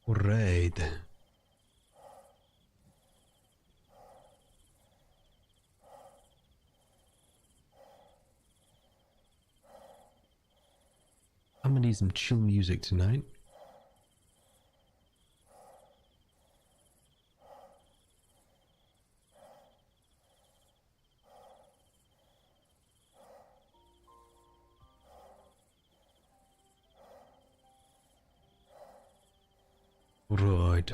Alright. I'm gonna need some chill music tonight. Right.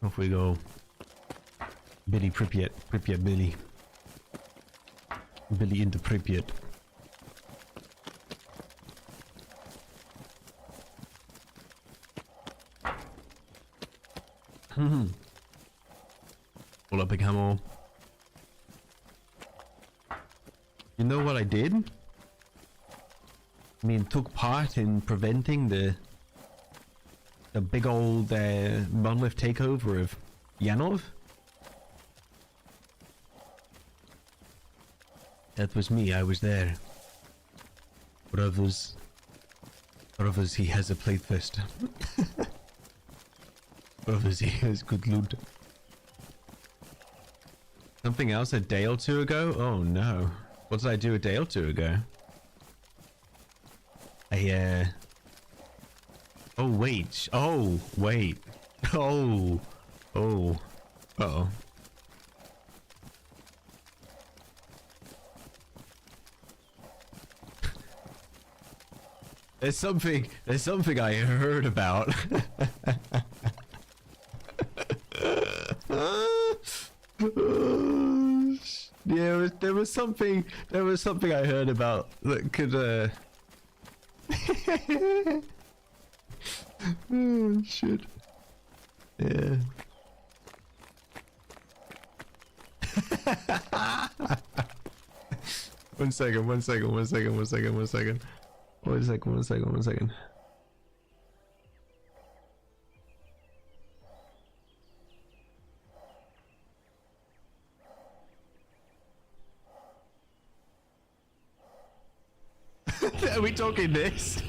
Off we go. Billy Pripyat. Pripyat Billy. Billy into Pripyat. Pull up a camel. You know what I did? I mean, took part in preventing the big old monolith takeover of Yanov. That was me. I was there. Brothers, he has a plate fest. Brothers, he has good loot. Something else a day or two ago? Oh no. What did I do a day or two ago? Oh wait. Oh wait. Oh. Oh. Uh-oh. There's something I heard about. Yeah, there was something I heard about that could oh shit. Yeah. One second. Are we talking this?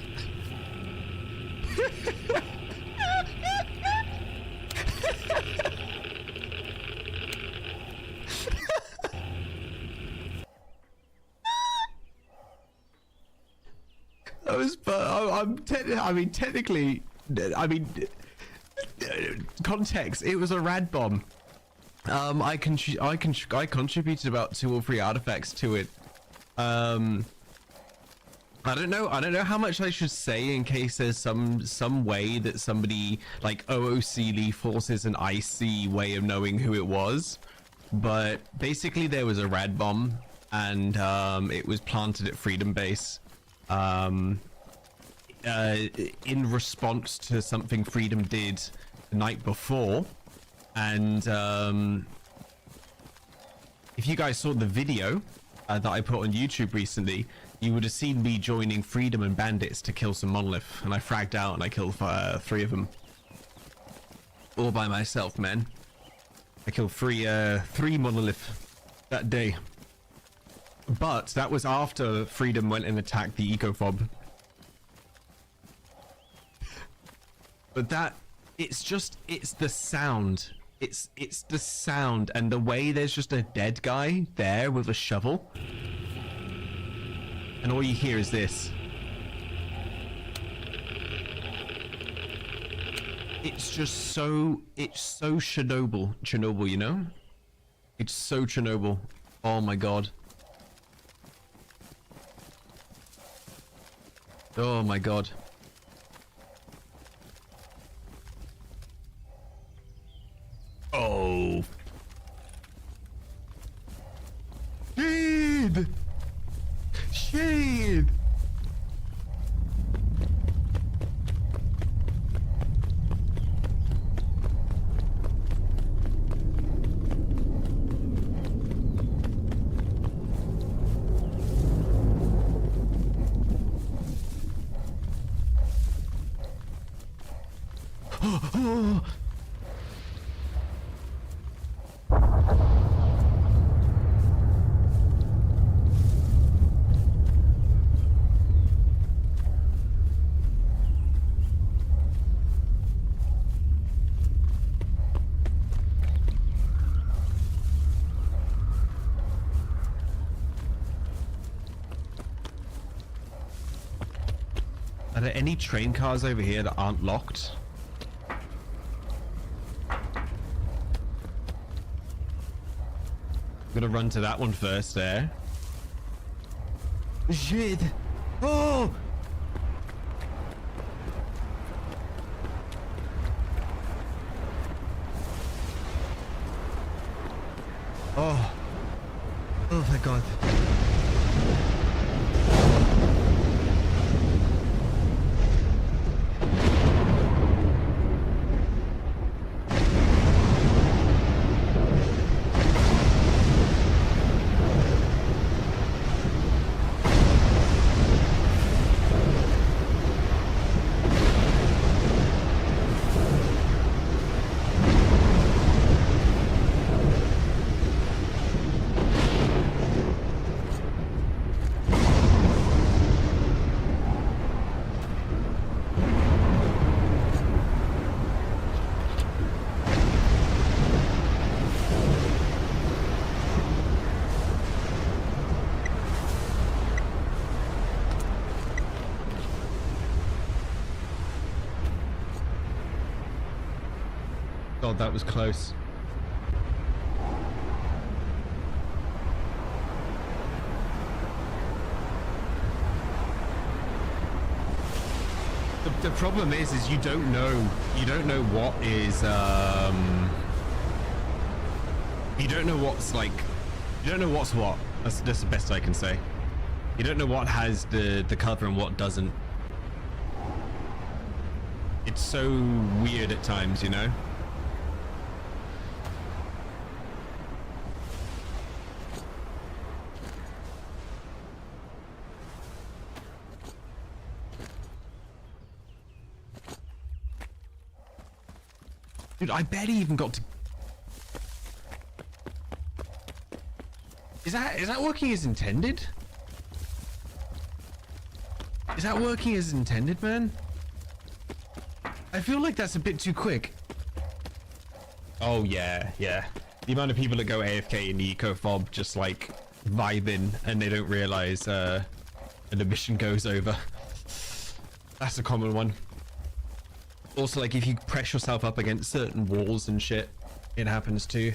Technically, context. It was a rad bomb. I contributed about 2 or 3 artifacts to it. I don't know how much I should say in case there's some way that somebody like OOC forces an IC way of knowing who it was. But basically there was a rad bomb and it was planted at Freedom Base in response to something Freedom did the night before. And if you guys saw the video that I put on YouTube recently, you would have seen me joining Freedom and Bandits to kill some monolith, and I fragged out and I killed 3 of them all by myself, man. I killed 3 monolith that day, but that was after Freedom went and attacked the eco fob. But it's the sound. It's the sound and the way there's just a dead guy there with a shovel. And all you hear is this. It's just so Chernobyl, you know? It's so Chernobyl. Oh my god. Oh my god. Oh. Shade! Shade! Are there any train cars over here that aren't locked? I'm gonna run to that one first there. Shit! Oh! Oh! Oh my god. God, that was close. The problem is you don't know what is you don't know what's like, you don't know what's what. That's the best I can say. You don't know what has the cover and what doesn't. It's so weird at times, you know. Dude, I barely even got to... Is that working as intended? Is that working as intended, man? I feel like that's a bit too quick. Oh, yeah, yeah. The amount of people that go AFK in the eco fob just like vibing and they don't realize the mission goes over. That's a common one. Also, like if you press yourself up against certain walls and shit, it happens too.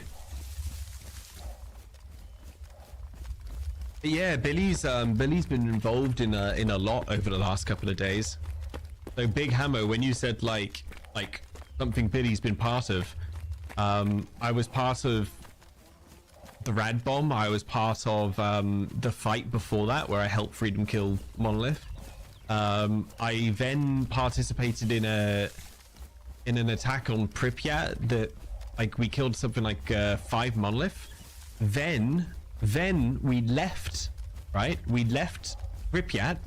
But yeah, Billy's been involved in a lot over the last couple of days. So Big Hammer, when you said like something Billy's been part of, I was part of the Rad Bomb. I was part of the fight before that where I helped Freedom kill Monolith. I then participated in an attack on Pripyat that like we killed something like 5 Monolith. Then we left, right? We left Pripyat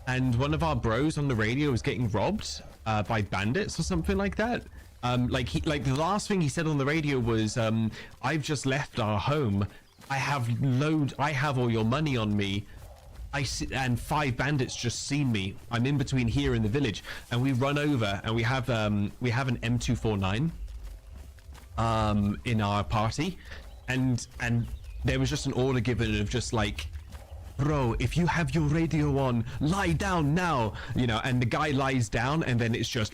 and one of our bros on the radio was getting robbed by bandits or something like that. Like the last thing he said on the radio was, I've just left our home. I have all your money on me. And 5 bandits just seen me. I'm in between here and the village, and we run over and we have an M249 in our party, and there was just an order given of just like, bro, if you have your radio on, lie down now, you know. And the guy lies down, and then it's just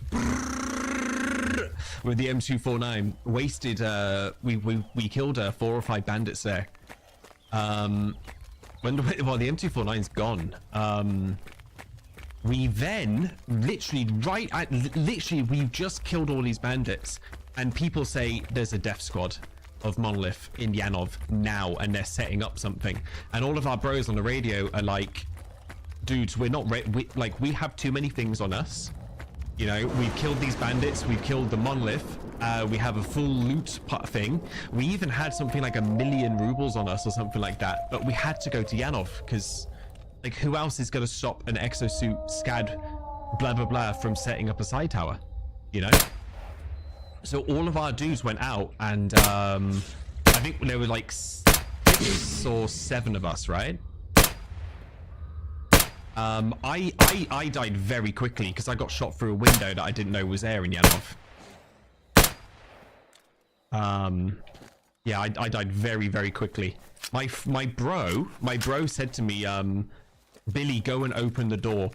with the M249 wasted. We killed 4 or 5 bandits there. Well, the M249's gone. We then literally we've just killed all these bandits, and people say there's a death squad of Monolith in Yanov now, and they're setting up something. And all of our bros on the radio are like, dudes, we're not ready. We have too many things on us. You know, we've killed these bandits, we've killed the Monolith, we have a full loot thing. We even had something like 1 million rubles on us or something like that, but we had to go to Yanov because, like, who else is going to stop an exosuit SCAD blah blah blah from setting up a side tower, you know? So all of our dudes went out, and I think there were like 6 or 7 of us, right? I died very quickly because I got shot through a window that I didn't know was there in Yanov. Yeah, I died very, very quickly. My bro said to me, Billy, go and open the door.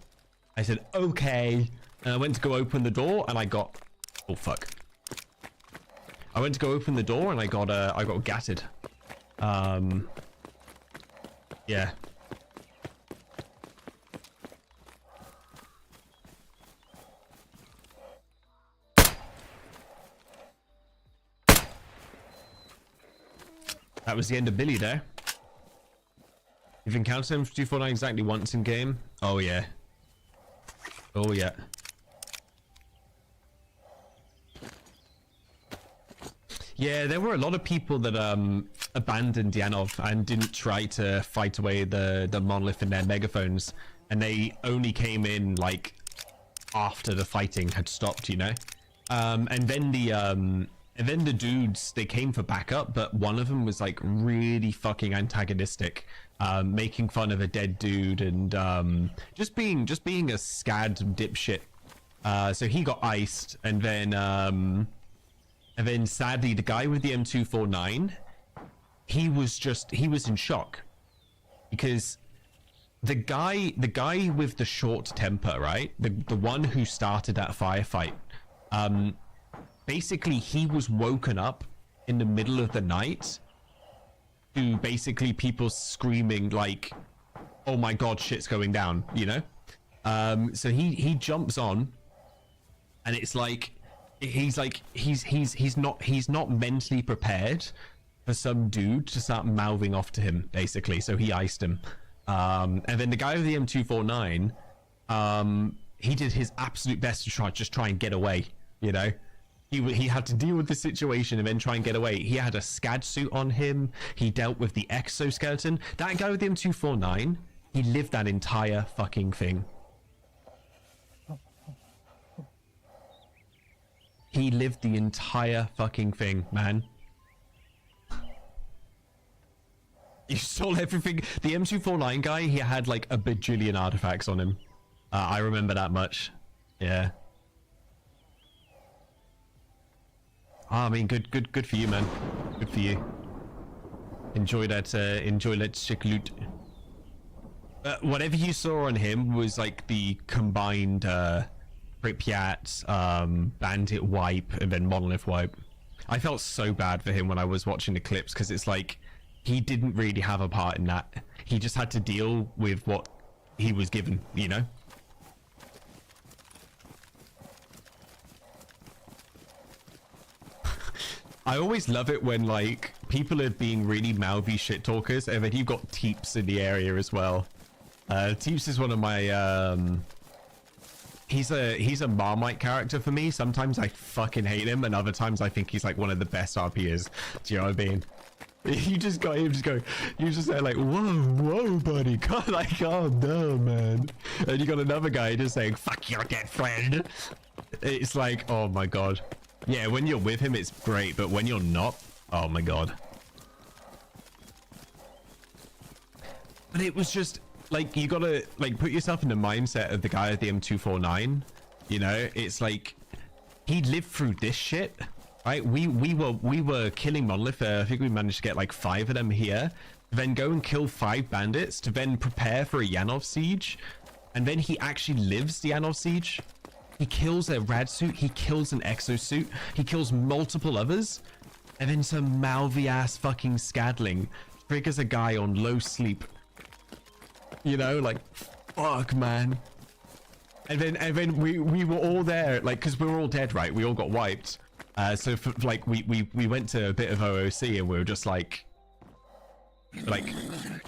I said, okay. And I went to go open the door and I got, oh fuck. I went to go open the door and I got gatted. Yeah. That was the end of Billy there. You've encountered him 249 exactly once in game. Oh yeah. Oh yeah. Yeah, there were a lot of people that abandoned Yanov and didn't try to fight away the monolith in their megaphones, and they only came in like after the fighting had stopped, you know. And then the dudes, they came for backup, but one of them was like really fucking antagonistic, making fun of a dead dude and just being a scad dipshit. So he got iced, and then sadly the guy with the M249, he was in shock because the guy with the short temper, right? The one who started that firefight, basically he was woken up in the middle of the night to basically people screaming like, oh my god, shit's going down, you know. So he jumps on, and it's like he's not mentally prepared for some dude to start mouthing off to him, basically. So he iced him, and then the guy with the M249, he did his absolute best to try and get away, you know. He had to deal with the situation and then try and get away. He had a SCAD suit on him. He dealt with the exoskeleton. That guy with the M249, he lived that entire fucking thing. He lived the entire fucking thing, man. He stole everything. The M249 guy, he had like a bajillion artifacts on him. I remember that much. Yeah. I mean, good for you, man. Good for you. Enjoy that sick loot. Whatever you saw on him was like the combined Pripyat, bandit wipe, and then monolith wipe. I felt so bad for him when I was watching the clips, because it's like he didn't really have a part in that. He just had to deal with what he was given, you know. I always love it when like people are being really mouthy shit talkers, and then you've got Teeps in the area as well. Teeps is one of my he's a Marmite character for me. Sometimes I fucking hate him, and other times I think he's like one of the best RPers. Do you know what I mean? You just got him you just say like, whoa buddy, calm down, man. And you got another guy just saying, fuck your dead friend. It's like, oh my god. Yeah, when you're with him, it's great, but when you're not, oh my god. But it was just like, you gotta like put yourself in the mindset of the guy at the M249. You know, it's like he lived through this shit, right? We were killing monolith. I think we managed to get like 5 of them here. Then go and kill 5 bandits to then prepare for a Yanov siege, and then he actually lives the Yanov siege. He kills a rad suit, he kills an exosuit, he kills multiple others, and then some mouthy ass fucking scadling triggers a guy on low sleep. You know, like, fuck, man. And then we were all there, like, because we were all dead, right? We all got wiped. So for, like we went to a bit of OOC, and we were just like,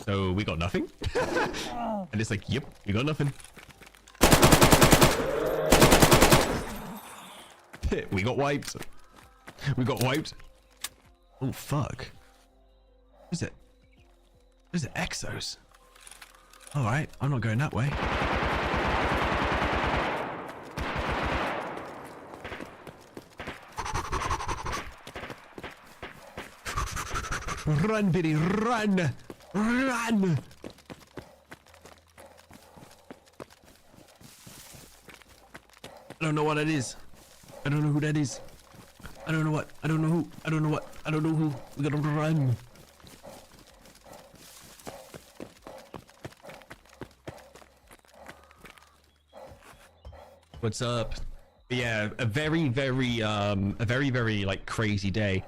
so we got nothing. And it's like, yep, we got nothing. We got wiped. We got wiped. Oh fuck. What is it? What is it? Exos. Alright, I'm not going that way. Run, Billy, run! Run! I don't know what it is. I don't know who that is. I don't know what. I don't know who. I don't know what. I don't know who. We gotta run. What's up? But yeah, a very, very, like crazy day.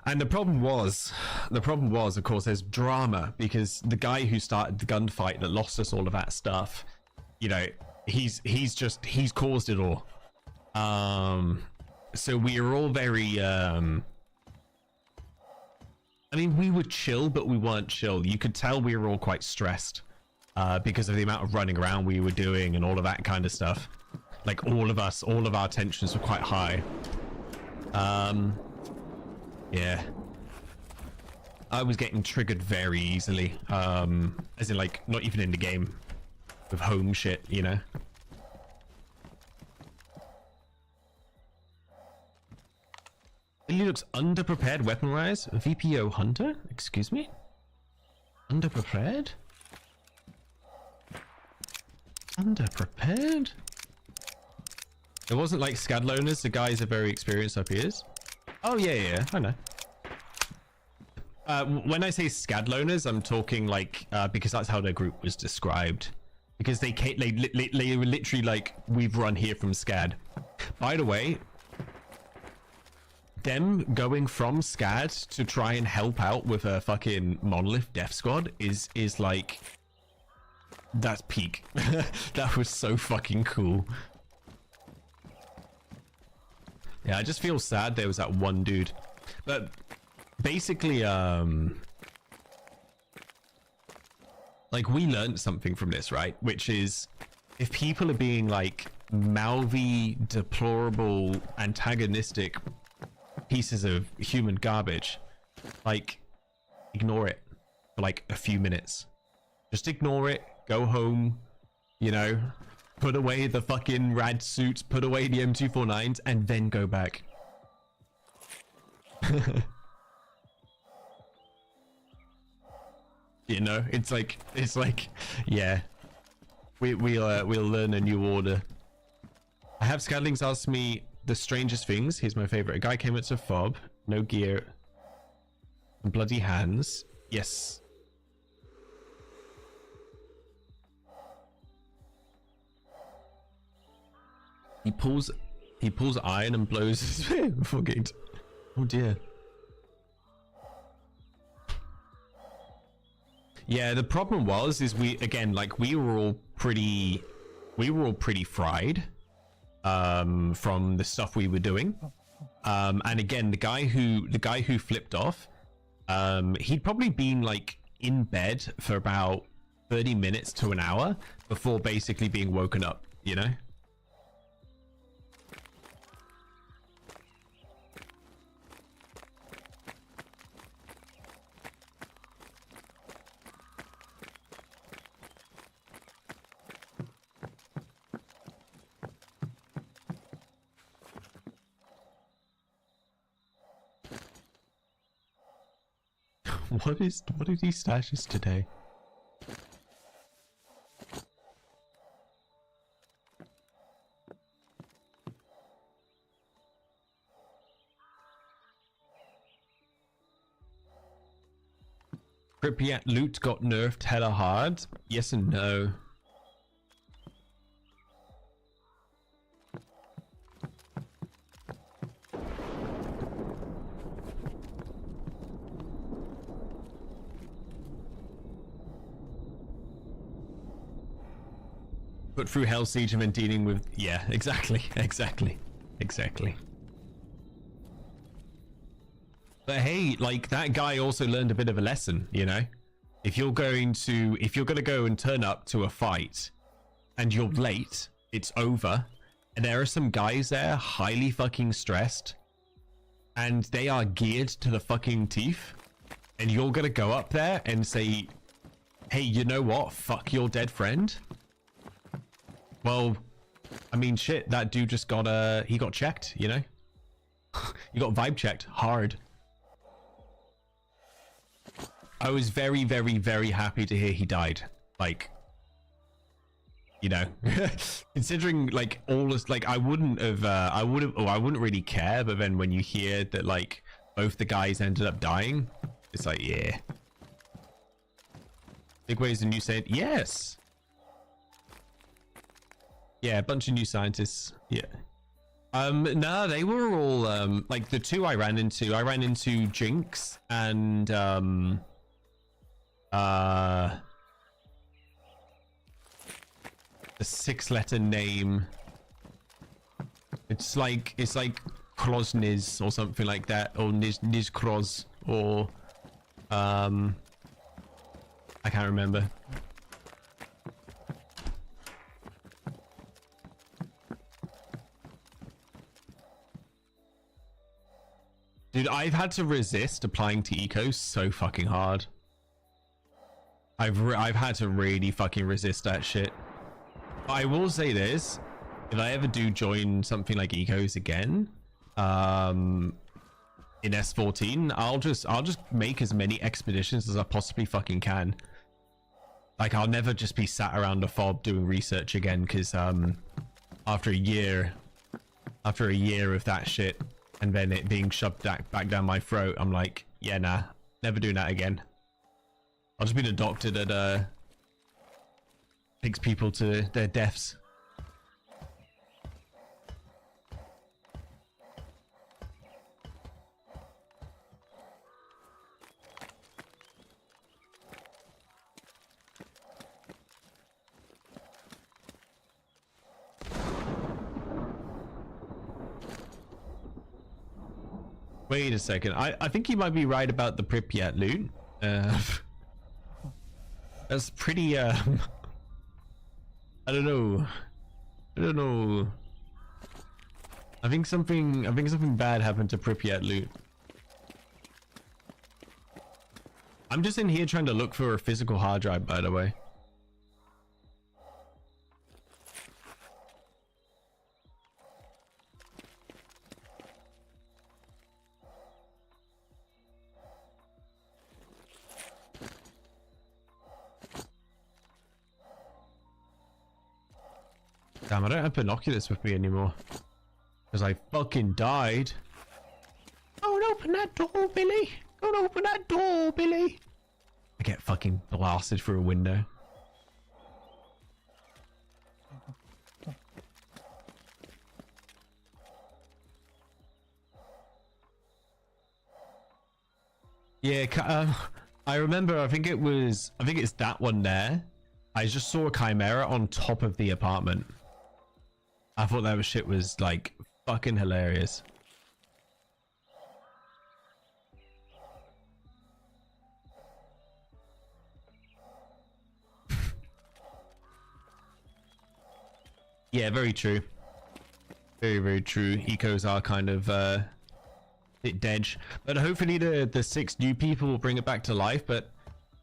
And the problem was, of course, there's drama because the guy who started the gunfight that lost us all of that stuff, you know, he's caused it all. So we were all very, I mean, we were chill, but we weren't chill. You could tell we were all quite stressed, because of the amount of running around we were doing and all of that kind of stuff. Like all of our tensions were quite high. Yeah. I was getting triggered very easily. As in like, not even in the game. With home shit, you know? Billy looks underprepared weapon-wise. VPO Hunter? Excuse me? Underprepared? Underprepared? It wasn't like scad loners. The guys are very experienced up here. Oh yeah, I know. When I say scad loners, I'm talking like because that's how their group was described. Because they were literally like, we've run here from scad. By the way, them going from scad to try and help out with a fucking monolith death squad is like, that's peak. That was so fucking cool. Yeah, I just feel sad there was that one dude. But basically, like, we learned something from this, right? Which is, if people are being like mouthy, deplorable, antagonistic pieces of human garbage, like, ignore it for like a few minutes. Just ignore it, go home, you know, put away the fucking rad suits, put away the M249s, and then go back. You know, it's like, yeah, we'll learn a new order. I have Scadlings ask me the strangest things. Here's my favorite. A guy came up to fob, no gear, and bloody hands. Yes. He pulls iron and blows his spear before getting to... Oh dear. Yeah, the problem was we were all pretty fried from the stuff we were doing. And again, the guy who flipped off, he'd probably been like in bed for about 30 minutes to an hour before basically being woken up, you know? What are these stashes today? Pripyat loot got nerfed hella hard. Yes and no. Put through Hell Siege and then dealing with... Yeah, exactly. But hey, like, that guy also learned a bit of a lesson, you know? If you're gonna go and turn up to a fight and you're late, it's over, and there are some guys there highly fucking stressed and they are geared to the fucking teeth, and you're gonna go up there and say, hey, you know what? Fuck your dead friend. Well, I mean, shit, that dude just got, he got checked, you know? He got vibe checked hard. I was very, very, very happy to hear he died. Like, you know, considering like all this, like I wouldn't really care. But then when you hear that like both the guys ended up dying, it's like, yeah. Big ways and you said, yes. Yeah, a bunch of new scientists. Yeah. No, they were all like the two I ran into Jinx and the 6-letter name. It's like Krosniz or something like that, or Niz Kroz, or I can't remember. Dude, I've had to resist applying to ecos so fucking hard. I've had to really fucking resist that shit. But I will say this: if I ever do join something like ecos again, in S14, I'll just make as many expeditions as I possibly fucking can. Like, I'll never just be sat around a fob doing research again, because after a year of that shit, and then it being shoved back down my throat, I'm like, yeah, nah, never doing that again. I'll just be the doctor that takes people to their deaths. Wait a second. I think you might be right about the Pripyat loot. That's pretty I don't know. I think something bad happened to Pripyat loot. I'm just in here trying to look for a physical hard drive, by the way. Damn, I don't have binoculars with me anymore. Because I fucking died. Don't open that door, Billy. Don't open that door, Billy. I get fucking blasted through a window. Yeah, I remember, I think it's that one there. I just saw a chimera on top of the apartment. I thought that shit was like fucking hilarious. Yeah, very true. Very, very true. Ecos are kind of bit dead, but hopefully the 6 new people will bring it back to life. But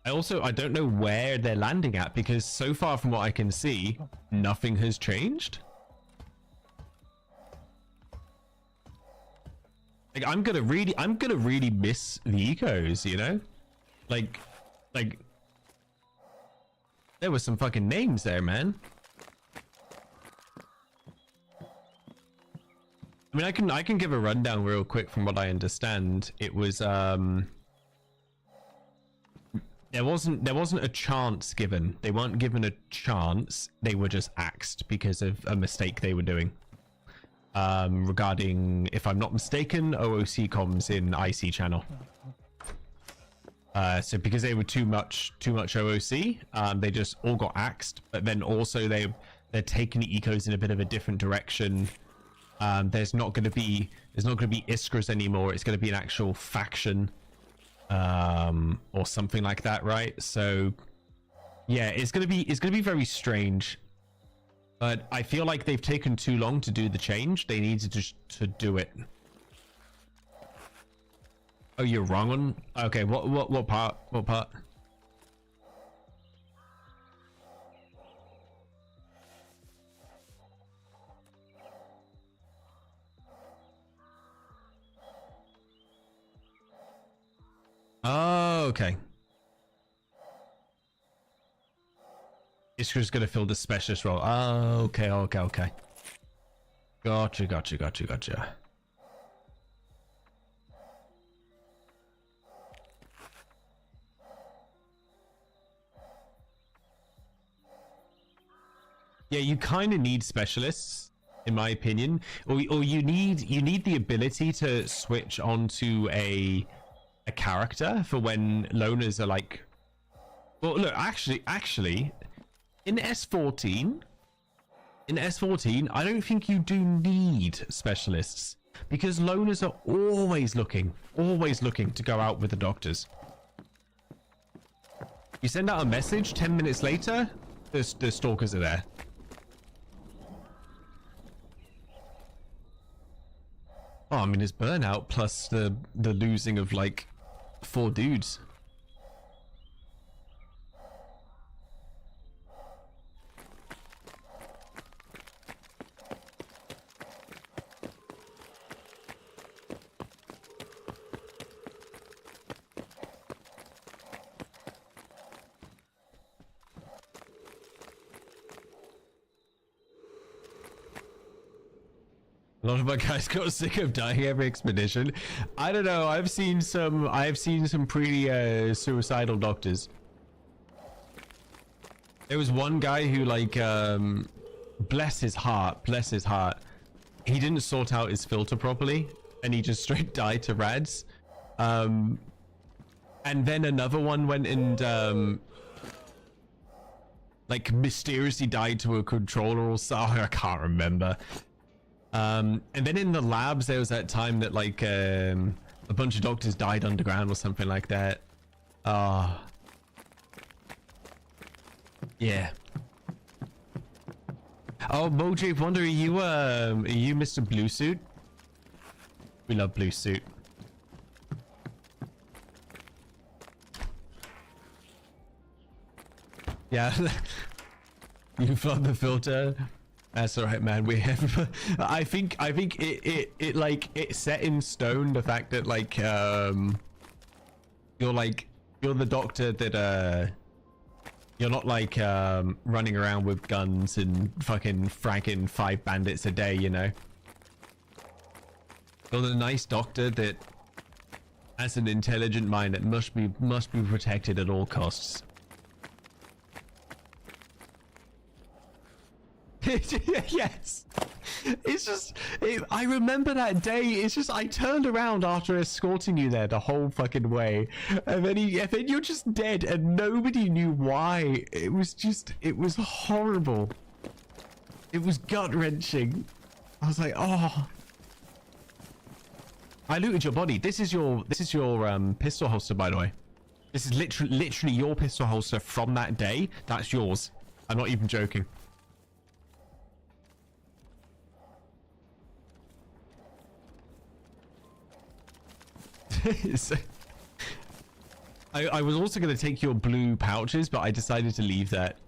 I don't know where they're landing at, because so far from what I can see, nothing has changed. Like, I'm gonna really miss the ecos, you know? Like there were some fucking names there, man. I mean, I can give a rundown real quick from what I understand. It was there wasn't a chance given. They weren't given a chance. They were just axed because of a mistake they were doing. Regarding, if I'm not mistaken, OOC comms in IC channel. So because they were too much OOC, they just all got axed. But then also they're taking the ecos in a bit of a different direction. There's not going to be Iskras anymore. It's going to be an actual faction, or something like that, right? So yeah, it's going to be very strange. But I feel like they've taken too long to do the change. They needed to do it. Oh, you're wrong on. Okay, what part? What part? Oh, okay. Iskra's gonna fill the specialist role. Oh, okay. Gotcha. Yeah, you kind of need specialists, in my opinion, or you need the ability to switch onto a character for when loners are like. Well, look, actually, in S14, I don't think you do need specialists because loners are always looking to go out with the doctors. You send out a message, 10 minutes later, the stalkers are there. Oh, I mean, it's burnout plus the losing of like 4 dudes. A lot of my guys got sick of dying every expedition. I don't know. I've seen some pretty suicidal doctors. There was one guy who, like, bless his heart, he didn't sort out his filter properly, and he just straight died to rads. And then another one went and like mysteriously died to a controller or something. I can't remember. And then in the labs there was that time that like a bunch of doctors died underground or something like that. Yeah. Oh, Mojave Wonder, are you Mr. Blue Suit? We love Blue Suit. Yeah. You flood the filter. That's all right, man. We have. I think it set in stone the fact that like you're the doctor that you're not like running around with guns and fucking fragging 5 bandits a day, you know. You're the nice doctor that has an intelligent mind that must be protected at all costs. Yes, it's just I remember that day. It's just I turned around after escorting you there the whole fucking way, and then you're just dead and nobody knew why. It was horrible. It was gut-wrenching. I was like, oh. I looted your body. This is your pistol holster, by the way. This is literally your pistol holster from that day. That's yours. I'm not even joking. I was also going to take your blue pouches, but I decided to leave that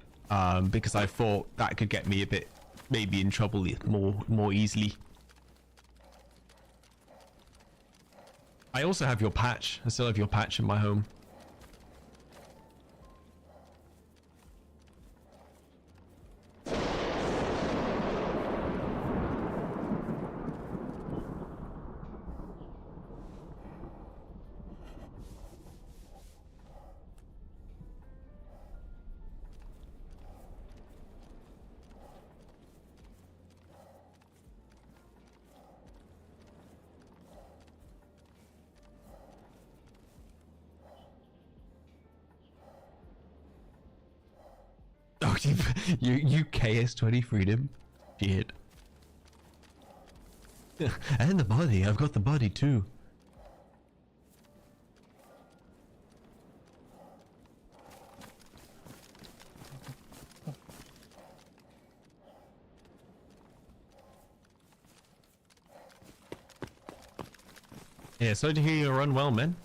because I thought that could get me a bit maybe in trouble more easily. I also have your patch. I still have your patch in my home. You KS20 freedom? Shit. And the body. I've got the body too. Yeah, sorry to hear you're unwell, man.